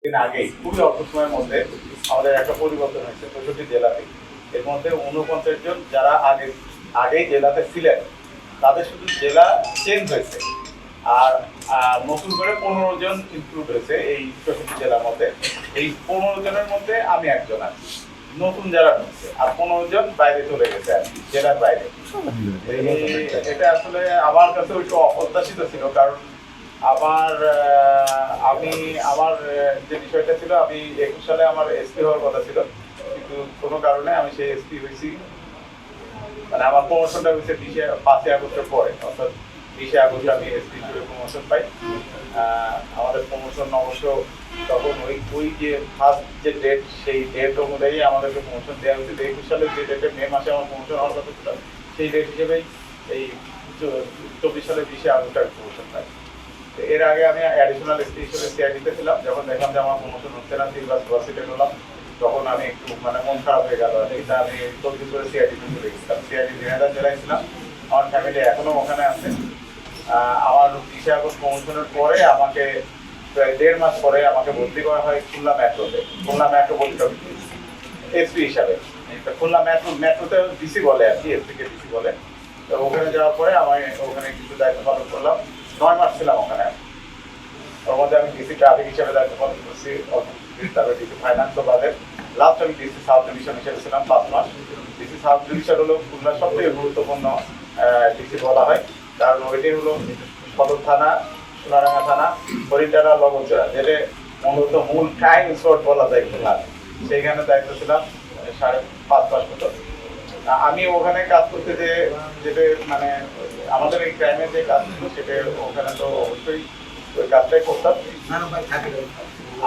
দিন আগেই খুবই অল্প সময়ের মধ্যে আমাদের একটা পরিবর্তন হয়েছে ৬৫ জেলাতে। এর মধ্যে ৪৯ জন যারা আগেই জেলাতে ছিলেন তাদের শুধু জেলা চেঞ্জ হয়েছে। আর নতুন করে ১৫ জন ইনক্লুড হয়েছে এই ৬৪ জেলার মধ্যে। এই ১৫ জনের মধ্যে আমি একজন আছি নতুন যারা ঢুকছে, আর ১৫ জন বাইরে চলে গেছে আর কি, জেলার বাইরে। এটা আসলে আমার কাছে একটু অপ্রত্যাশিত ছিল, কারণ আমার যে বিষয়টা ছিল, আমি ২১ সালে আমার এসপি হওয়ার কথা ছিল, কিন্তু কোনো কারণে আমি সেই এসপি হয়েছি। মানে আমার প্রমোশনটা হয়েছে ৫ই আগস্টের পরে, অর্থাৎ ২০ আগস্ট আমি এসপি হিসেবে প্রমোশন পাই। আমাদের প্রমোশন অবশ্য তখন ওই যে ফার্স্ট যে ডেট, সেই ডেট অনুযায়ী আমাদেরকে প্রমোশন দেওয়া হয়েছিল। ২১ সালের যে ডেটে মে মাসে আমার প্রমোশন হওয়ার কথা ছিল, সেই ডেট হিসেবেই এই ২৪ সালের ২০ আগস্ট আমি প্রমোশন পাই। এর আগে আমি অ্যাডিশনাল এসপি হিসেবে সিআইডিতে ছিলাম। যখন দেখলাম যে আমার প্রমোশন হচ্ছে না, 3 বার সুপারসিডেড হলাম, তখন আমি একটু মন খারাপ হয়ে গেল। এটা আমি তদবির করে সিআইডিতে চলে গেছিলাম। সিআইডি দিনাজপুর জেলায় ছিলাম, আমার ফ্যামিলি এখনো ওখানে আছে। আমার ২০ আগস্ট প্রমোশনের পরে আমাকে প্রায় ১.৫ মাস পরে আমাকে ভর্তি করা হয় খুলনা মেট্রোতে, খুলনা মেট্রোপলিটন এসপি হিসাবে। খুলনা মেট্রোতে ডিসি বলে আর কি, এসপিকে ডিসি বলে। তো ওখানে যাওয়ার পরে আমি ওখানে কিছু দায়িত্ব পালন করলাম, ৯ মাস ছিলাম ওখানে। ওর মধ্যে আমি ডিসি ট্রাফিক হিসেবে দায়িত্ব পালন করছি, তারপরে ডিসি ফাইন্যান্সও বাদে। লাস্ট আমি ডিসি সাব ডিভিশন হিসেবে ছিলাম ৫ মাস। ডিসি সাব ডিভিশন হলো খুলনার সবথেকে গুরুত্বপূর্ণ ডিসি বলা হয়, কারণ ওইটি হলো সদর থানা, সোনারাঙ্গা থানা, হরিণটানা, লগনচড়া, যেটা মূলত মূল ক্রাইম স্পট বলা যায় খুলনার। সেইখানে দায়িত্ব ছিলাম ৫.৫ মাস মতো। আমি ওখানে কাজ করতে যেটা মানে আমাদের এই ক্রাইমের যে কাজ ছিল, সেটা ওখানে তো অবশ্যই ওই কাজটাই করতাম।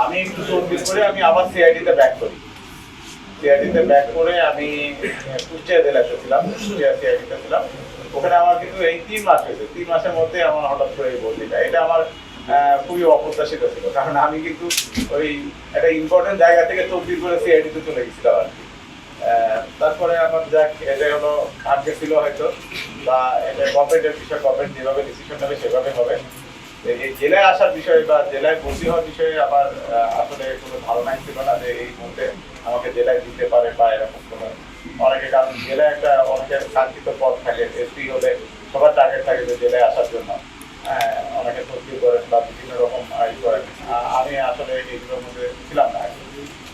আমি একটু তদবির করে আমি আবার সিআইডিতে ব্যাক করি। সিআইডিতে ব্যাক করে আমি কুষ্টিয়া জেলাতে ছিলাম, কুষ্টিয়া সিআইডিতে ছিলাম। ওখানে আমার কিন্তু এই ৩ মাস হয়েছে, 3 মাসের মধ্যে আমার হঠাৎ করে এই বদলিটা, এটা আমার খুবই অপ্রত্যাশিত ছিল। কারণ আমি কিন্তু ওই একটা ইম্পর্টেন্ট জায়গা থেকে তদবির করে সিআইডিতে চলে গেছিলাম আর কি। তারপরে আমার যাক, এটা হলো ভাগ্যে ছিল হয়তো, বা এটা গভর্নমেন্টের বিষয়, গভর্নমেন্ট যেভাবে ডিসিশন নেবে সেভাবে হবে। এই জেলায় আসার বিষয়ে বা জেলায় ভর্তি হওয়ার বিষয়ে আমার আসলে কোনো ধারণাই ছিল না যে এই মুহূর্তে আমাকে জেলায় দিতে পারে বা এরকম কোনো। অনেকে, কারণ জেলায় একটা অনেকের কাঙ্ক্ষিত পদ থাকে, এসপি হলে সবার টার্গেট থাকে যে জেলায় আসার জন্য। অনেকে ভর্তি করেন বা বিভিন্ন রকম করেন। আমি আসলে এইগুলোর মধ্যে ছিলাম না।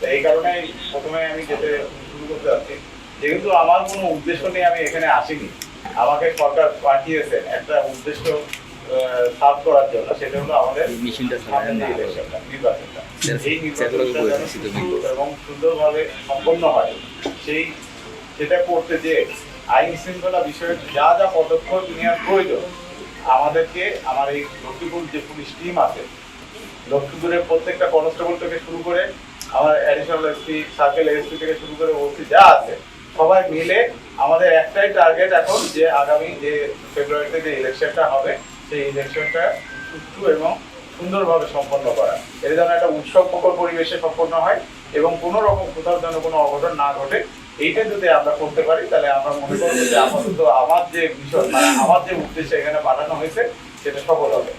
তো এই কারণেই প্রথমে আমি যেতে শুরু করতে যাচ্ছি, যেহেতু আমার কোনো উদ্দেশ্য নিয়ে আমি এখানে আসিনি, আমাকে সরকার পাঠিয়েছে একটা উদ্দেশ্য সার্ভ করার জন্য, সেটা হলো আমাদের নির্বাচনটা। এই নির্বাচনটা যেন সুষ্ঠু এবং সুন্দরভাবে সম্পন্ন হয়, সেটা করতে যে আইন শৃঙ্খলা বিষয়ে যা যা পদক্ষেপ নেওয়ার প্রয়োজন, আমাদেরকে আমার এই লক্ষ্মীপুর যে পুলিশ টিম আছে, লক্ষ্মীপুরের প্রত্যেকটা কনস্টেবল থেকে শুরু করে আমার অ্যাডিশনাল এসপি, সার্কেল এসপি থেকে শুরু করে ওসি যা আছে, সবাই মিলে আমাদের একটাই টার্গেট এখন, যে আগামী যে ফেব্রুয়ারিতে যে ইলেকশনটা হবে, সেই ইলেকশনটা সুষ্ঠু এবং সুন্দরভাবে সম্পন্ন করা। এর যেন একটা উৎসবমুখর পরিবেশে সম্পন্ন হয় এবং কোনো রকম কোথাও যেন কোনো অঘটন না ঘটে। এইটা যদি আমরা করতে পারি, তাহলে আমরা মনে করব যে আপাতত আমার যে বিষয়, মানে আমার যে উদ্দেশ্যে এখানে পাঠানো হয়েছে, সেটা সফল হবে।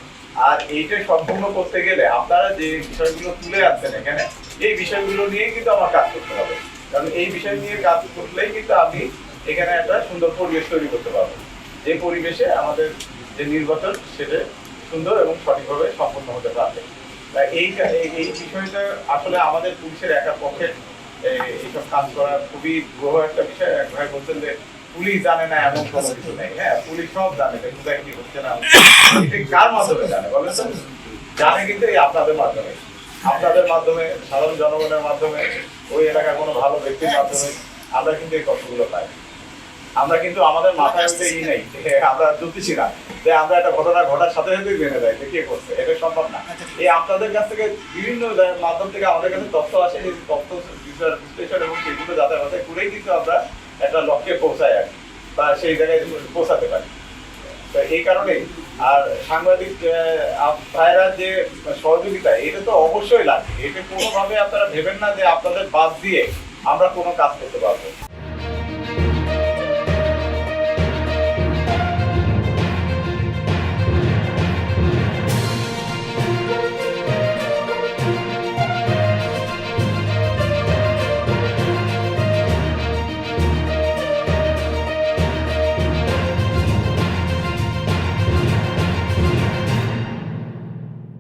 আর এইটা সম্পূর্ণ করতে গেলে আপনারা যে বিষয়গুলো তুলে আনছেন এখানে, এই বিষয়গুলো নিয়েই কিন্তু আমার কাজ করতে হবে। কারণ এই বিষয় নিয়ে কাজ করলেই কিন্তু আমি এখানে একটা সুন্দর পরিবেশ তৈরি করতে পারবো, যে পরিবেশে আমাদের যে নির্বাচন সেটা সুন্দর এবং সঠিকভাবে সম্পন্ন হতে পারবে। তাই এই বিষয়টা আসলে আমাদের পুলিশের একার পক্ষে এইসব কাজ করা খুবই গ্রহ একটা বিষয়। এক ভাই বলছেন যে পুলিশ জানে না, এমন কোনো কিছু নেই। হ্যাঁ, পুলিশ সব জানে যে কোথায় কি হচ্ছে না, এটা কার মাধ্যমে জানে বলেন তো? জানে কিন্তু এই আপনাদের মাধ্যমে, আপনাদের মাধ্যমে, সাধারণ জনগণের মাধ্যমে, ওই এলাকার কোনো ভালো ব্যক্তির মাধ্যমে আমরা কিন্তু এই তথ্যগুলো পাই। আমরা কিন্তু আমাদের মাথায় নেই, আমরা জ্যোতিষী না যে আমরা একটা ঘটনা ঘটার সাথে সাথেই জেনে যাই যে কে করছে, এটা সম্ভব না। এই আপনাদের কাছ থেকে বিভিন্ন মাধ্যম থেকে আমাদের কাছে তথ্য আসে, এই তথ্য বিশ্লেষণ এবং সেগুলো যাতায়াত করেই কিন্তু আমরা একটা লক্ষ্যে পৌঁছাই আর কি, বা সেই জায়গায় পৌঁছাতে পারি। তো এই কারণেই আর সাংবাদিক ভাইরা যে সহযোগিতা, এটা তো অবশ্যই লাগে। এটা কোনোভাবে আপনারা ভেবেন না যে আপনাদের বাদ দিয়ে আমরা কোনো কাজ করতে পারবো।